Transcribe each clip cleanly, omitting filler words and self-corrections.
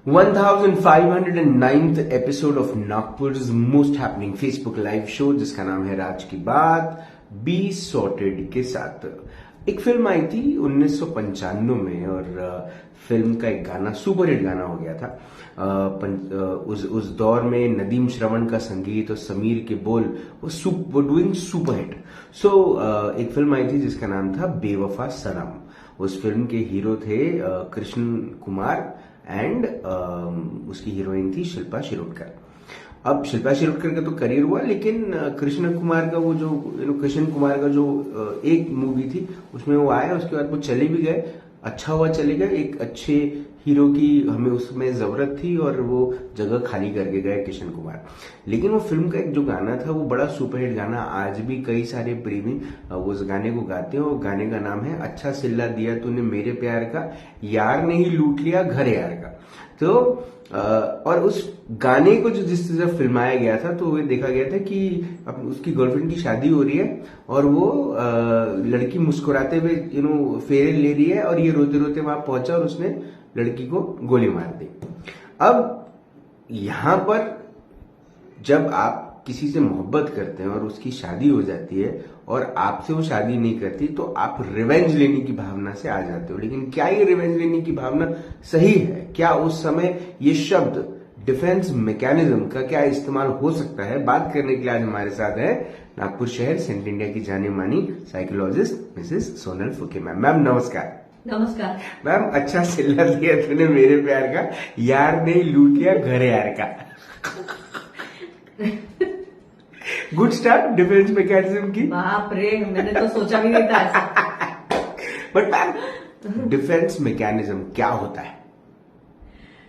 1509th episode of Nagpur's most happening Facebook live show जिसका नाम है राज की बात बी सॉर्टेड के साथ। एक फिल्म आई थी 1995 में और फिल्म का एक गाना सुपरहिट गाना हो गया था। उस दौर में नदीम श्रवण का संगीत और समीर के बोल वो डूइंग सुपरहिट। एक फिल्म आई थी जिसका नाम था बेवफा सनम। उस फिल्म के हीरो थे कृष्ण कुमार एंड उसकी हीरोइन थी शिल्पा शिरोडकर। अब शिल्पा शिरोडकर का तो करियर हुआ, लेकिन कृष्ण कुमार का वो जो कृष्ण कुमार का जो एक मूवी थी उसमें वो आए, उसके बाद वो चले भी गए। अच्छा हुआ चले गए, एक अच्छे हीरो की हमें उसमें जरूरत थी और वो जगह खाली करके गए कृष्ण कुमार। लेकिन वो फिल्म का एक जो गाना था वो बड़ा सुपरहिट गाना, आज भी कई सारे प्रेमी उस गाने को गाते हैं। वो गाने का नाम है अच्छा सिल्ला दिया तूने मेरे प्यार का, यार ने ही लूट लिया घर यार का। तो और उस गाने को जो जिस तरह फिल्माया गया था तो वो देखा गया था कि उसकी गर्लफ्रेंड की शादी हो रही है और वो लड़की मुस्कुराते हुए फेरे ले रही है और ये रोते रोते वहां पहुंचा और उसने लड़की को गोली मार दी। अब यहां पर जब आप किसी से मोहब्बत करते हैं और उसकी शादी हो जाती है और आपसे वो शादी नहीं करती तो आप रिवेंज लेने की भावना से आ जाते हो। लेकिन क्या ये रिवेंज लेने की भावना सही है? क्या उस समय ये शब्द डिफेंस मैकेनिज्म का क्या इस्तेमाल हो सकता है? बात करने के लिए आज हमारे साथ है नागपुर शहर सेंट इंडिया की जाने मानी साइकोलॉजिस्ट मिसेस सोनल फुके मैम। मैम नमस्कार। नमस्कार मैम, अच्छा सिल्ला दिया तूने मेरे प्यार का, यार ने लूट लिया घर यार का। गुड स्टार्ट डिफेंस मैकेनिज्म की। बाप रे, मैंने तो सोचा भी नहीं था ऐसा। बट मैम, डिफेंस मैकेनिज्म क्या होता है?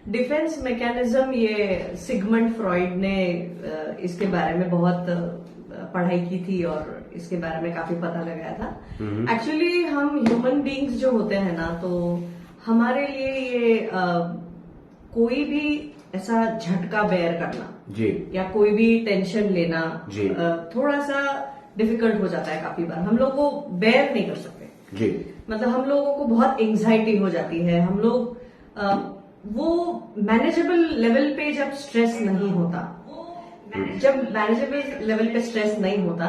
डिफेंस मैकेनिज्म ये सिगमंड फ्रॉइड ने इसके बारे में बहुत पढ़ाई की थी और इसके बारे में काफी पता लगाया था। एक्चुअली हम ह्यूमन बीइंग्स जो होते हैं ना, तो हमारे लिए ये कोई भी ऐसा झटका बेयर करना जी या कोई भी टेंशन लेना जी थोड़ा सा डिफिकल्ट हो जाता है। काफी बार हम लोग को बेयर नहीं कर सकते जी। मतलब हम लोगों को बहुत एंग्जाइटी हो जाती है। हम लोग वो मैनेजेबल लेवल पे जब स्ट्रेस नहीं होता, जब मैनेजेबल लेवल पे स्ट्रेस नहीं होता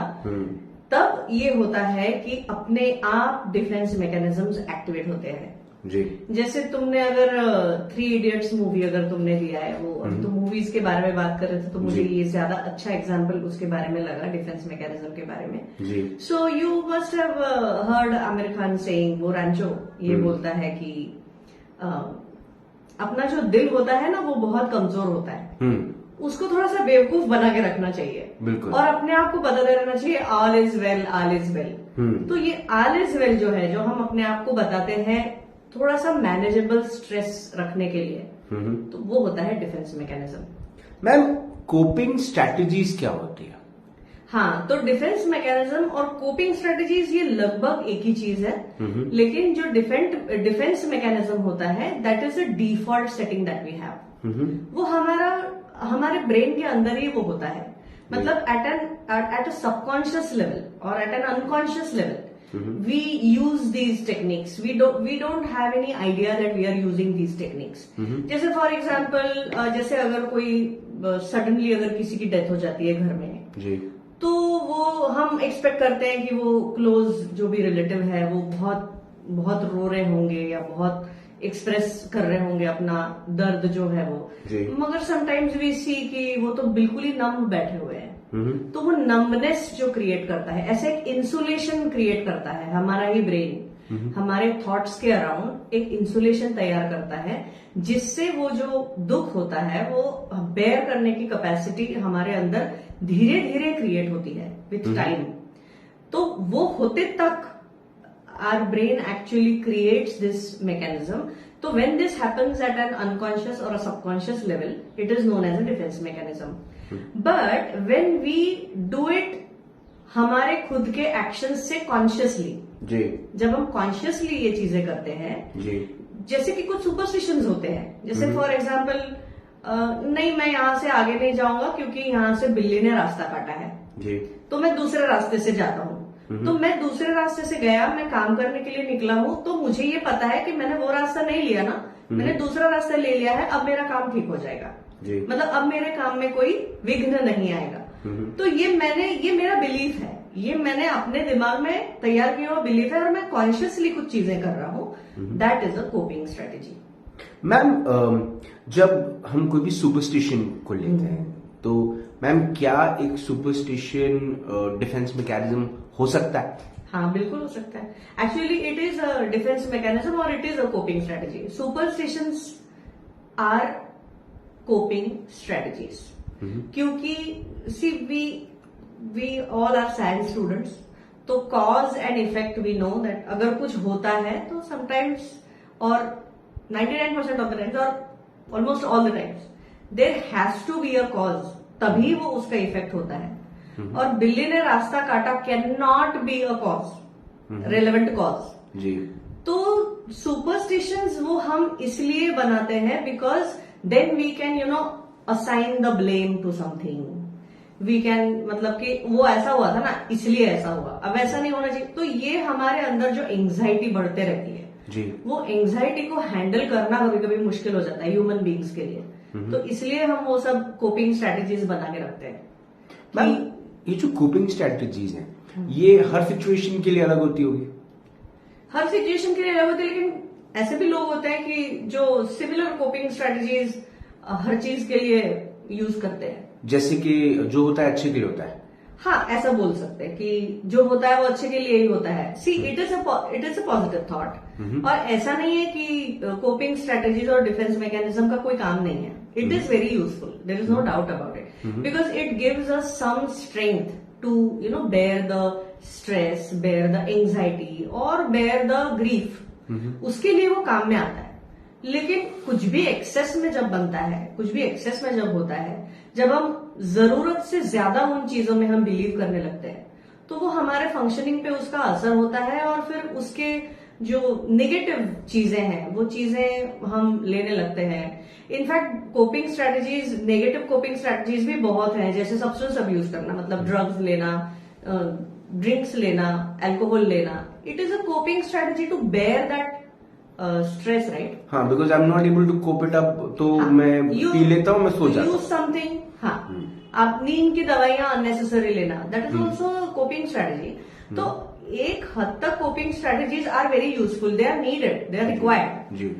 तब ये होता है कि अपने आप डिफेंस मैकेनिज्म्स एक्टिवेट होते हैं जी। जैसे तुमने अगर 3 इडियट्स मूवी अगर तुमने दिया है, वो तो मूवीज के बारे में बात कर रहे थे तो मुझे ये ज्यादा अच्छा एग्जांपल उसके बारे में लगा, डिफेंस मैकेनिज्म के बारे में। So you must have heard Aamir Khan saying, वो रैंचो ये बोलता है कि अपना जो दिल होता है ना वो बहुत कमजोर होता है, उसको थोड़ा सा बेवकूफ बना के रखना चाहिए और अपने आप को बताते रहना चाहिए all is well, all is well. तो ये ऑल इज वेल जो है, जो हम अपने आप को बताते हैं थोड़ा सा मैनेजेबल स्ट्रेस रखने के लिए, तो वो होता है defence mechanism. Ma'am, coping strategies क्या होती है? हाँ, तो डिफेंस मैकेनिज्म और कोपिंग स्ट्रेटजीज ये लगभग एक ही चीज है, लेकिन जो डिफेंस मैकेनिज्म होता है that is a default setting that we have. वो हमारे ब्रेन के अंदर ही वो होता है। मतलब एट अ सबकॉन्शियस लेवल और at an unconscious level we use these techniques. We don't have any idea that we are using these techniques. जैसे फॉर एग्जाम्पल, जैसे अगर कोई सडनली अगर किसी की डेथ हो जाती है घर में जी, तो वो हम एक्सपेक्ट करते हैं कि वो क्लोज जो भी रिलेटिव है वो बहुत बहुत रो रहे होंगे या बहुत एक्सप्रेस कर रहे होंगे अपना दर्द जो है वो, मगर समटाइम्स वी सी कि वो तो बिल्कुल ही नम बैठे हुए हैं। तो वो नम्बनेस जो क्रिएट करता है, ऐसे एक इंसुलेशन क्रिएट करता है हमारा ही ब्रेन, हमारे थॉट्स के अराउंड एक इंसुलेशन तैयार करता है, जिससे वो जो दुख होता है वो बेयर करने की कैपेसिटी हमारे अंदर धीरे धीरे क्रिएट होती है विथ टाइम। तो वो होते तक our brain actually creates this mechanism. So when this happens at an unconscious or a subconscious level, it is known as a defense mechanism. But when we do it हमारे खुद के actions से consciously जी, जब हम consciously ये चीजें करते हैं जी, जैसे कि कुछ सुपरस्टिशंस होते हैं, जैसे फॉर एग्जाम्पल नहीं मैं यहाँ से आगे नहीं जाऊंगा क्योंकि यहाँ से बिल्ली ने रास्ता काटा है जी, तो मैं दूसरे रास्ते से जाता हूँ। तो मैं दूसरे रास्ते से गया, मैं काम करने के लिए निकला हूँ, तो मुझे ये पता है कि मैंने वो रास्ता नहीं लिया ना, मैंने दूसरा रास्ता ले लिया है, अब मेरा काम ठीक हो जाएगा जी। मतलब अब मेरे काम में कोई विघ्न नहीं आएगा। तो ये मेरा बिलीफ है, ये मैंने अपने दिमाग में तैयार किया हुआ बिलीफ है और मैं कॉन्शियसली कुछ चीजें कर रहा हूँ। That is a coping strategy. Ma'am, जब हम कोई भी सुपरस्टिशन को लेते हैं तो मैम क्या एक सुपरस्टिशन डिफेंस मैकेनिज्म हो सकता है? हाँ, बिल्कुल हो सकता है। Actually it is a defence mechanism और it is a coping strategy. Superstitions are coping strategies क्योंकि see we all are science students, तो cause and effect we know that अगर कुछ होता है तो समटाइम्स और 99% ऑफ द टाइम्स और almost all the times there has to be a cause, तभी वो उसका इफेक्ट होता है। और बिल्ली ने रास्ता काटा can not be a cause, relevant cause जी। तो सुपरस्टिशंस वो हम इसलिए बनाते हैं because then we can assign the blame to something. We can मतलब कि वो ऐसा हुआ था ना इसलिए ऐसा हुआ, अब ऐसा नहीं होना चाहिए। तो ये हमारे अंदर जो एंग्जाइटी बढ़ते रहती है जी, वो एंग्जाइटी को हैंडल करना कभी कभी मुश्किल हो जाता है ह्यूमन बींग्स के लिए। तो इसलिए हम वो सब कोपिंग स्ट्रेटेजीज बना के रखते हैं। मैम, ये जो कोपिंग स्ट्रेटेजीज हैं ये हर सिचुएशन के लिए अलग होती होगी? हर सिचुएशन के लिए अलग होती है, लेकिन ऐसे भी लोग होते हैं कि जो सिमिलर कोपिंग स्ट्रेटेजीज हर चीज के लिए यूज करते हैं। जैसे कि जो होता है अच्छे के लिए होता है। हाँ, ऐसा बोल सकते हैं कि जो होता है वो अच्छे के लिए ही होता है। See it is a positive thought. और ऐसा नहीं है कि कोपिंग स्ट्रेटेजीज और डिफेंस मैकेनिज्म का कोई काम नहीं है। It is very useful, there is no doubt about it, because it gives us some strength to bear the stress, bear the anxiety और बेयर द ग्रीफ। उसके लिए वो काम में आता है। लेकिन कुछ भी एक्सेस में जब बनता है, कुछ भी एक्सेस में जब होता है, जब हम जरूरत से ज्यादा उन चीजों में हम बिलीव करने लगते हैं, तो वो हमारे फंक्शनिंग पे उसका असर होता है और फिर उसके जो नेगेटिव चीजें हैं वो चीजें हम लेने लगते हैं। In fact coping strategies, negative coping strategies भी बहुत हैं, जैसे सब्सटेंस अब्यूज करना, मतलब ड्रग्स लेना, ड्रिंक्स लेना, अल्कोहल लेना। It is a coping strategy to bear that stress, right? हाँ, because I am not able to cope it up, तो मैं पी लेता हूँ, मैं सो जाता हूँ। समथिंग, हाँ, आप नींद की दवाइयां अननेसेसरी लेना, that is also coping strategy. तो एक हद तक coping strategies are very useful, they are needed, they are required जी।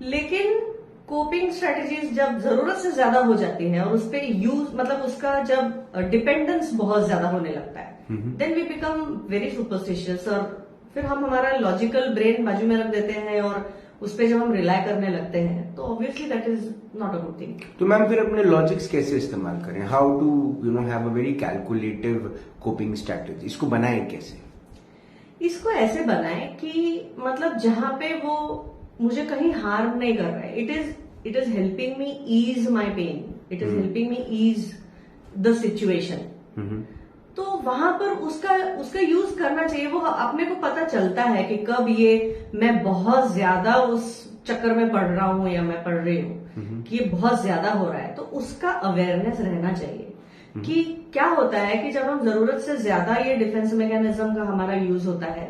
लेकिन कोपिंग स्ट्रेटेजीज जब जरूरत से ज्यादा हो जाती है और उस पर यूज मतलब उसका जब डिपेंडेंस बहुत ज्यादा होने लगता है, then we become very superstitious और फिर हम हमारा लॉजिकल ब्रेन बाजू में रख देते हैं और उस पर जब हम रिलाय करने लगते हैं तो obviously that is not a good thing. तो मैम फिर अपने लॉजिक्स कैसे इस्तेमाल करें? How to have a very calculative coping strategy? इसको बनाएं कैसे? इसको ऐसे बनाएं कि मतलब जहां पे वो मुझे कहीं हार्म नहीं कर रहा है, it is helping me ease my pain, it is helping me ease the situation. तो वहां पर उसका यूज करना चाहिए। वो अपने को पता चलता है कि कब ये मैं बहुत ज्यादा उस चक्कर में पड़ रहा हूं या मैं पड़ रही हूं कि ये बहुत ज्यादा हो रहा है, तो उसका अवेयरनेस रहना चाहिए कि क्या होता है कि जब हम जरूरत से ज्यादा ये डिफेंस मैकेनिज्म का हमारा यूज होता है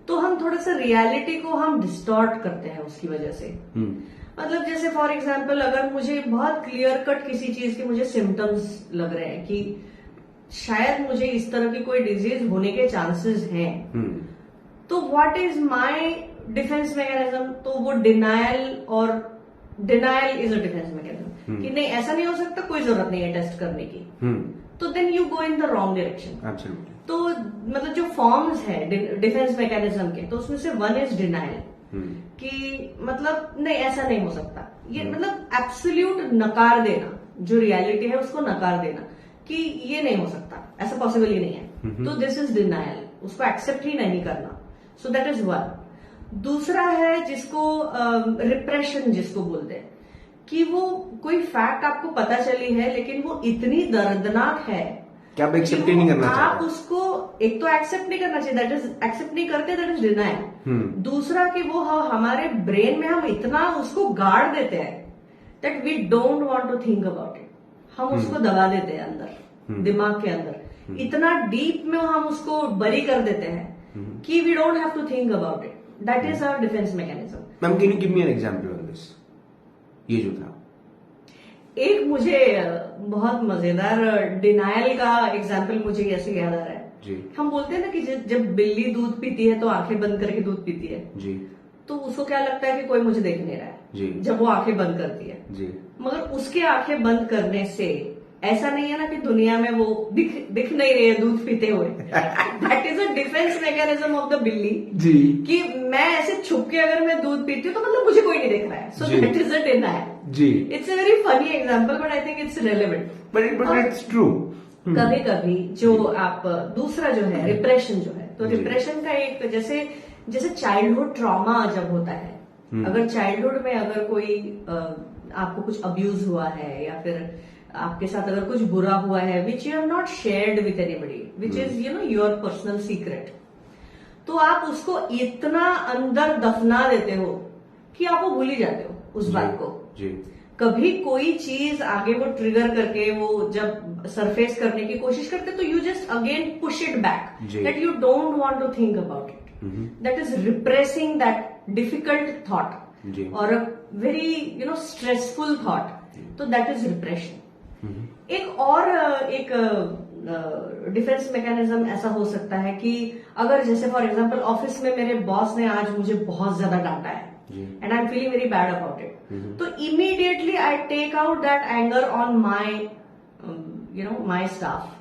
तो हम थोड़ा सा रियलिटी को हम डिस्टॉर्ट करते हैं उसकी वजह से। मतलब जैसे फॉर एग्जाम्पल अगर मुझे बहुत क्लियर कट किसी चीज के मुझे सिम्टम्स लग रहे हैं कि शायद मुझे इस तरह की कोई डिजीज होने के चांसेस हैं, तो what is my defence mechanism? तो वो denial is a defence mechanism कि नहीं ऐसा नहीं हो सकता, कोई जरूरत नहीं है टेस्ट करने की। तो then you go in the wrong direction. तो मतलब जो फॉर्म्स है डिफेंस मैकेनिज्म के, तो उसमें से वन इज डिनायल कि मतलब नहीं ऐसा नहीं हो सकता, ये मतलब एब्सोल्यूट नकार देना, जो रियलिटी है उसको नकार देना कि ये नहीं हो सकता, ऐसा पॉसिबल ही नहीं है। तो दिस इज डिनायल, उसको एक्सेप्ट ही नहीं करना। So that is one. दूसरा है जिसको रिप्रेशन जिसको बोलते हैं, कि वो कोई फैक्ट आपको पता चली है लेकिन वो इतनी दर्दनाक है कि आप एक्सेप्ट ही नहीं करना चाहते। आप उसको एक तो एक्सेप्ट नहीं करना चाहिए, दैट इज एक्सेप्ट नहीं करते, दैट इज डिनायल। दूसरा कि वो हमारे ब्रेन में हम इतना उसको गाड़ देते हैं that we don't want to think about it. हम उसको दबा देते हैं अंदर, दिमाग के अंदर इतना डीप में हम उसको बरी कर देते हैं कि we don't have to think about it. That is our defence mechanism. Ma'am, can you give me an example on this? ये जो था? एक मुझे बहुत मजेदार डिनायल का एग्जाम्पल मुझे ऐसे याद आ रहा है जी हम बोलते हैं ना कि जब बिल्ली दूध पीती है तो आंखें बंद करके दूध पीती है जी तो उसको क्या लगता है कि कोई मुझे देख नहीं रहा है जी जब वो आंखें बंद करती है जी मगर उसके आंखें बंद करने से ऐसा नहीं है ना कि दुनिया में वो दिख नहीं रही है दूध पीते हुए that is a defence mechanism of the बिल्ली जी कि मैं ऐसे छुप के अगर मैं दूध पीती हूँ तो मतलब मुझे कोई नहीं देख रहा है सो जी। दैट इज अ डिनायल जी it's a very funny example but I think it's relevant but it's true. कभी कभी जो आप दूसरा जो है रिप्रेशन जो है तो जी। रिप्रेशन का एक जैसे चाइल्डहुड ट्रॉमा जब होता है अगर चाइल्डहुड में अगर कोई आपको कुछ अब्यूज हुआ है या फिर आपके साथ अगर कुछ बुरा हुआ है which you have not shared with anybody which is your personal secret तो आप उसको इतना अंदर दफना देते हो कि आप वो भूल ही जाते हो उस बात को। जी कभी कोई चीज आगे वो ट्रिगर करके वो जब सरफेस करने की कोशिश करते तो you just again push it back जी। That you don't want to think about it that is repressing that difficult thought जी और अ वेरी स्ट्रेसफुल थॉट तो दैट इज रिप्रेशन। एक और एक डिफेंस मैकेनिज्म ऐसा हो सकता है कि अगर जैसे फॉर एग्जांपल ऑफिस में मेरे बॉस ने आज मुझे बहुत ज्यादा डांटा है and I am feeling very bad about it तो immediately I take out that anger on my staff.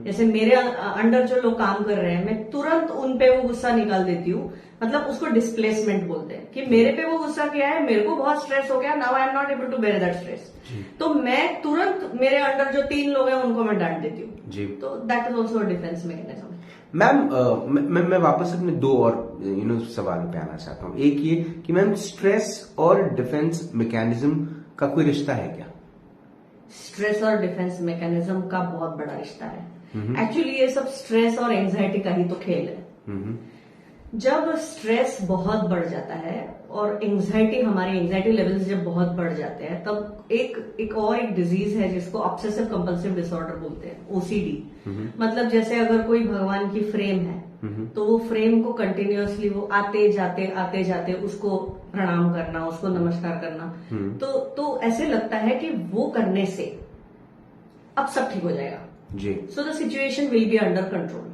जैसे मेरे अंडर जो लोग काम कर रहे हैं मैं तुरंत उन पे वो गुस्सा निकाल देती हूँ मतलब उसको डिस्प्लेसमेंट बोलते हैं कि मेरे पे वो गुस्सा किया है मेरे को बहुत स्ट्रेस हो गया now I am not able to bear that stress तो मैं तुरंत मेरे अंडर जो 3 लोग हैं उनको मैं डांट देती हूँ जी। तो that is also defence mechanism. Ma'am मैं वापस अपने 2 और सवालों पे आना चाहता हूँ। एक ये कि मैम स्ट्रेस और डिफेंस मैकेनिज्म का कोई रिश्ता है क्या? स्ट्रेस और डिफेंस मैकेनिज्म का बहुत बड़ा रिश्ता है एक्चुअली ये सब स्ट्रेस और एंजाइटी का ही तो खेल है। जब स्ट्रेस बहुत बढ़ जाता है और हमारे एंजाइटी लेवल्स जब बहुत बढ़ जाते हैं तब एक डिजीज है जिसको ऑब्सेसिव कंपल्सिव डिसऑर्डर बोलते हैं ओसीडी। मतलब जैसे अगर कोई भगवान की फ्रेम है तो वो फ्रेम को कंटिन्यूअसली वो आते जाते उसको प्रणाम करना उसको नमस्कार करना तो ऐसे लगता है कि वो करने से अब सब ठीक हो जाएगा जी। So the situation will be under control.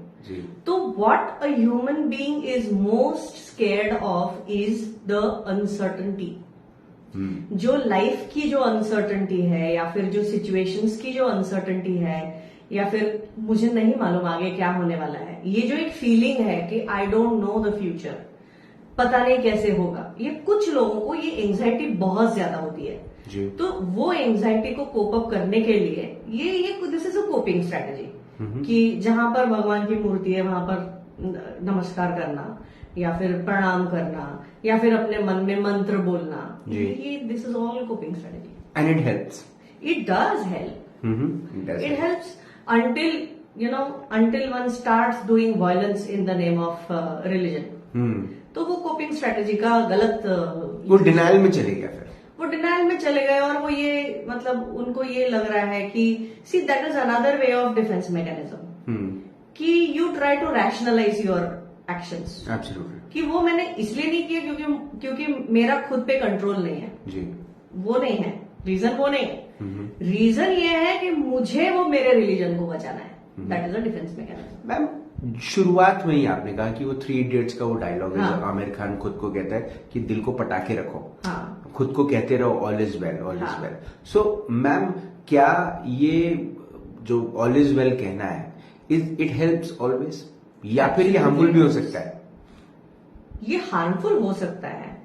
तो what a human being is most scared of is the uncertainty। जो लाइफ की जो अनसर्टेनिटी है या फिर जो सिचुएशंस की जो अनसर्टेनिटी है या फिर मुझे नहीं मालूम आगे क्या होने वाला है ये जो एक फीलिंग है कि I don't know the future पता नहीं कैसे होगा ये कुछ लोगों को ये एंजाइटी बहुत ज्यादा होती है जी। तो वो एंजाइटी को कोप अप करने के लिए ये this is a coping strategy कि जहां पर भगवान की मूर्ति है वहां पर नमस्कार करना या फिर प्रणाम करना या फिर अपने मन में मंत्र बोलना ये this is all coping strategy and it helps. It does help it helps until one starts doing violence in the name of religion तो वो कोपिंग स्ट्रेटेजी का गलत वो डिनाइल में चले गया फिर वो डिनाइल में चले गए और वो ये मतलब उनको ये लग रहा है कि see that is another way of defence mechanism कि you try to rationalise your actions. Absolutely. कि वो मैंने इसलिए नहीं किया क्योंकि मेरा खुद पे कंट्रोल नहीं है जी। वो नहीं है रीजन वो नहीं है रीजन ये है कि मुझे वो मेरे रिलीजन को बचाना है that is a defence mechanism. Ma'am शुरुआत में ही आपने कहा कि वो 3 इडियट्स का वो डायलॉग है आमिर खान खुद को कहता है कि दिल को पटाखे रखो खुद को कहते रहो all is well all is well. So ma'am क्या ये जो ऑल इज वेल कहना है इट हेल्प्स ऑलवेज या फिर ये हार्मफुल भी हो सकता है? ये हार्मफुल हो सकता है।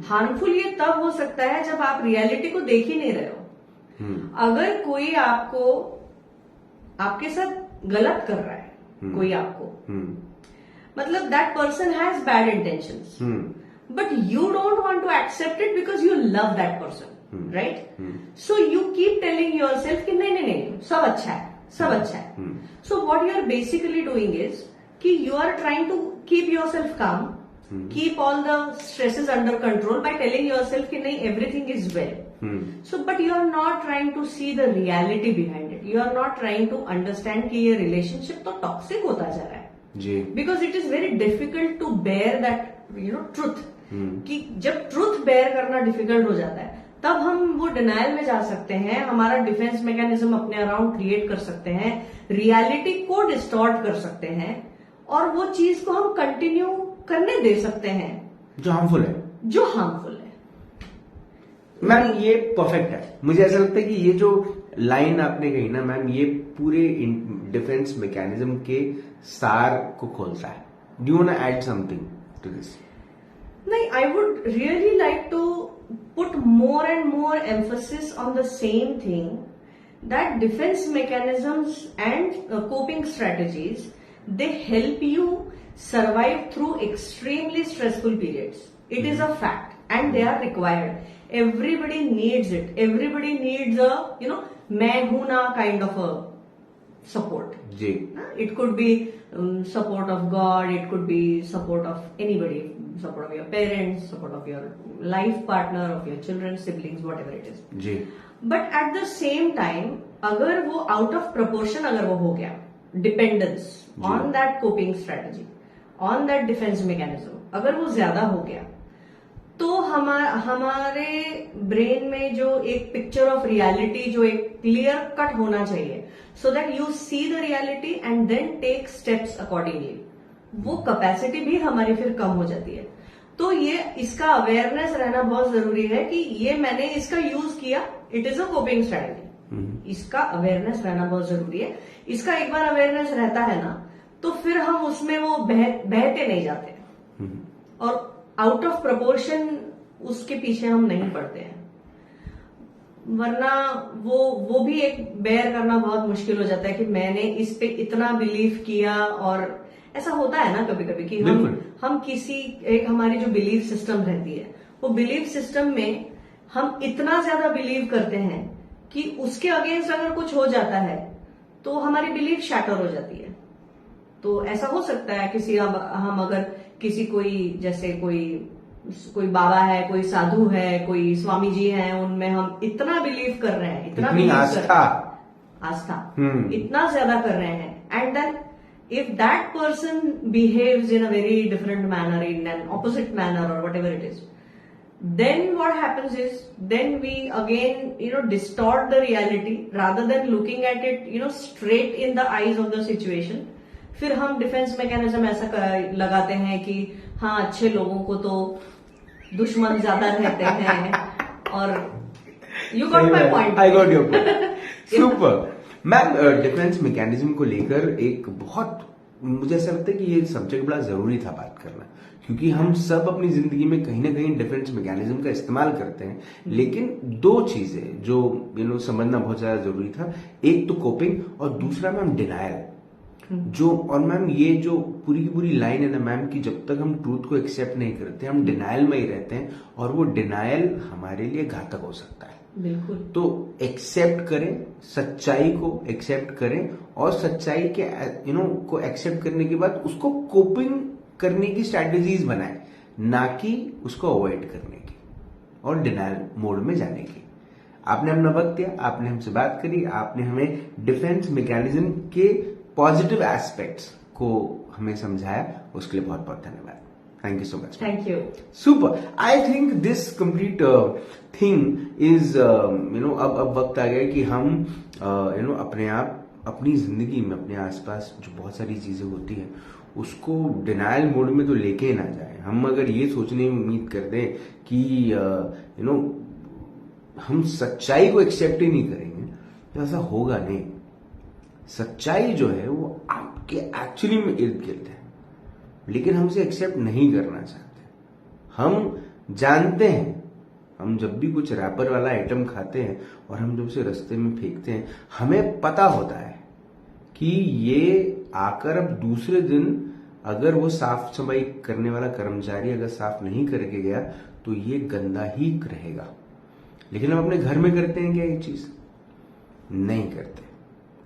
हार्मफुल ये तब हो सकता है जब आप रियलिटी को देख ही नहीं रहे हो। अगर कोई आपके साथ गलत कर रहा है कोई आपको मतलब that person has bad intentions but you don't want to accept it because you love that person right so you keep telling yourself कि नहीं सब अच्छा है so what you are basically doing is कि you are trying to keep yourself calm keep all the stresses under control by telling yourself कि नहीं everything is well so but you are not trying to see the reality behind it you are not trying to understand कि ये relationship तो toxic होता जा रहा है जी because it is very difficult to bear that truth कि जब truth bear करना difficult हो जाता है तब हम वो डिनायल में जा सकते हैं, हमारा डिफेंस मैकेनिज्म अपने अराउंड क्रिएट कर सकते हैं, रियलिटी को डिस्टॉर्ट कर सकते हैं और वो चीज को हम कंटिन्यू करने दे सकते हैं जो हार्मफुल है। मैम ये परफेक्ट है। मुझे ऐसा लगता है कि ये जो लाइन आपने कही ना मैम, ये पूरे डिफेंस मैकेनिज्म के सार को खोलता है। Do you want to add something to this? नहीं, I would really like to put more and more emphasis on the same thing, that defense mechanisms and coping strategies, they help you survive through extremely stressful periods. It is a fact and they are required. Everybody needs it. Everybody needs a, main hu na kind of a support. जी. It could be support of God, it could be support of anybody, support of your parents, support of your life partner, of your children, siblings, whatever it is. जी. But at the same time, अगर वो out of proportion अगर वो हो गया, dependence on that coping strategy, on that defense mechanism, अगर वो ज्यादा हो गया, तो हमारे ब्रेन में जो एक पिक्चर ऑफ रियलिटी, जो एक क्लियर कट होना चाहिए, so that you see the reality and then take steps accordingly, वो कैपेसिटी भी हमारी फिर कम हो जाती है। तो ये इसका अवेयरनेस रहना बहुत जरूरी है कि ये मैंने इसका यूज किया, it is a coping strategy. इसका अवेयरनेस रहना बहुत जरूरी है। इसका एक बार अवेयरनेस रहता है ना, तो फिर हम उसमें वो बहते नहीं जाते और आउट ऑफ प्रपोर्शन उसके पीछे हम नहीं पड़ते हैं, वरना वो भी एक बेयर करना बहुत मुश्किल हो जाता है कि मैंने इस पे इतना बिलीव किया। और ऐसा होता है ना कभी कभी कि हम किसी एक हमारी जो बिलीव सिस्टम रहती है, वो बिलीव सिस्टम में हम इतना ज्यादा बिलीव करते हैं कि उसके अगेंस्ट अगर कुछ हो जाता है तो हमारी बिलीव शैटर हो जाती है। तो ऐसा हो सकता है किसी हम अगर किसी कोई जैसे कोई बाबा है, कोई साधु है, कोई स्वामी जी हैं, उनमें हम इतना बिलीव कर रहे हैं, इतना आस्था इतना ज्यादा कर रहे हैं, and then if that person behaves in a very different manner, in an opposite manner or whatever it is, then what happens is, then we again distort the reality rather than looking at it straight in the eyes of the situation. फिर हम defence mechanism ऐसा लगाते हैं कि हाँ, अच्छे लोगों को तो दुश्मन ज्यादा रहते हैं, और you got my point. I got your point. Super. Ma'am, defence mechanism को लेकर एक बहुत, मुझे ऐसा लगता है कि ये सब्जेक्ट बड़ा जरूरी था बात करना, क्योंकि हम सब अपनी जिंदगी में कहीं ना कहीं डिफेंस मैकेनिज्म का इस्तेमाल करते हैं, लेकिन दो चीजें जो समझना बहुत ज्यादा जरूरी था, एक तो कोपिंग और दूसरा मैम डिनायल। और मैम ये जो पूरी की पूरी लाइन है ना मैम, कि जब तक हम ट्रूथ को एक्सेप्ट नहीं करते हम डिनायल में ही रहते हैं, और वो डिनायल हमारे लिए घातक हो सकता है। बिल्कुल। तो एक्सेप्ट करें, सच्चाई को एक्सेप्ट करें, और सच्चाई के को एक्सेप्ट करने के बाद उसको कोपिंग करने की स्ट्रैटेजीज बनाएं, ना कि उसको अवॉइड करने की और डिनायल मोड में जाने की। आपने अपना वक्त दिया, आपने हमसे बात करी, आपने हमें डिफेंस मैकेनिज्म के पॉजिटिव एस्पेक्ट्स को हमें समझाया, उसके लिए बहुत बहुत धन्यवाद। Thank you so much. Thank you. Super. I think this complete thing is अब वक्त आ गया कि हम अपने आप, अपनी जिंदगी में, अपने आसपास जो बहुत सारी चीजें होती हैं उसको डिनायल मोड में तो लेके ना जाए। हम अगर ये सोचने में उम्मीद कर दें कि हम सच्चाई को एक्सेप्ट ही नहीं करेंगे, तो ऐसा होगा नहीं। सच्चाई जो है वो आपके एक्चुअली में इर्द गिर्द है, लेकिन हम उसे एक्सेप्ट नहीं करना चाहते। हम जानते हैं, हम जब भी कुछ रैपर वाला आइटम खाते हैं और हम जब उसे रास्ते में फेंकते हैं, हमें पता होता है कि ये आकर अब दूसरे दिन अगर वो साफ सफाई करने वाला कर्मचारी अगर साफ नहीं करके गया तो ये गंदा ही रहेगा। लेकिन हम अपने घर में करते हैं क्या ये चीज? नहीं करते,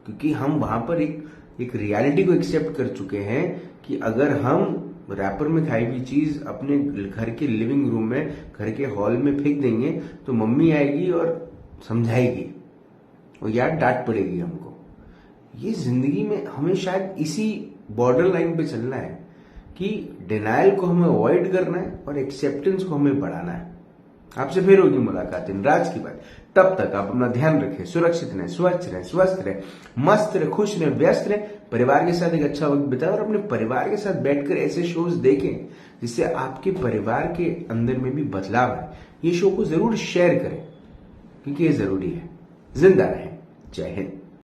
क्योंकि हम वहां पर एक रियलिटी को एक्सेप्ट कर चुके हैं कि अगर हम रैपर में खाई हुई चीज अपने घर के लिविंग रूम में, घर के हॉल में फेंक देंगे तो मम्मी आएगी और समझाएगी और यार डांट पड़ेगी हमको। ये जिंदगी में हमें शायद इसी बॉर्डर लाइन पे चलना है कि डिनायल को हमें अवॉइड करना है और एक्सेप्टेंस को हमें बढ़ाना है। आपसे फिर होगी मुलाकात इन राज की बात। तब तक आप अपना ध्यान रखें, सुरक्षित रहें, स्वच्छ रहें, स्वस्थ रहें, मस्त रहें, खुश रहें, व्यस्त रहें, परिवार के साथ एक अच्छा वक्त बिताएं और अपने परिवार के साथ बैठकर ऐसे शोज देखें जिससे आपके परिवार के अंदर में भी बदलाव आए। ये शो को जरूर शेयर करें क्योंकि ये जरूरी है। जिंदा रहें। जय हिंद।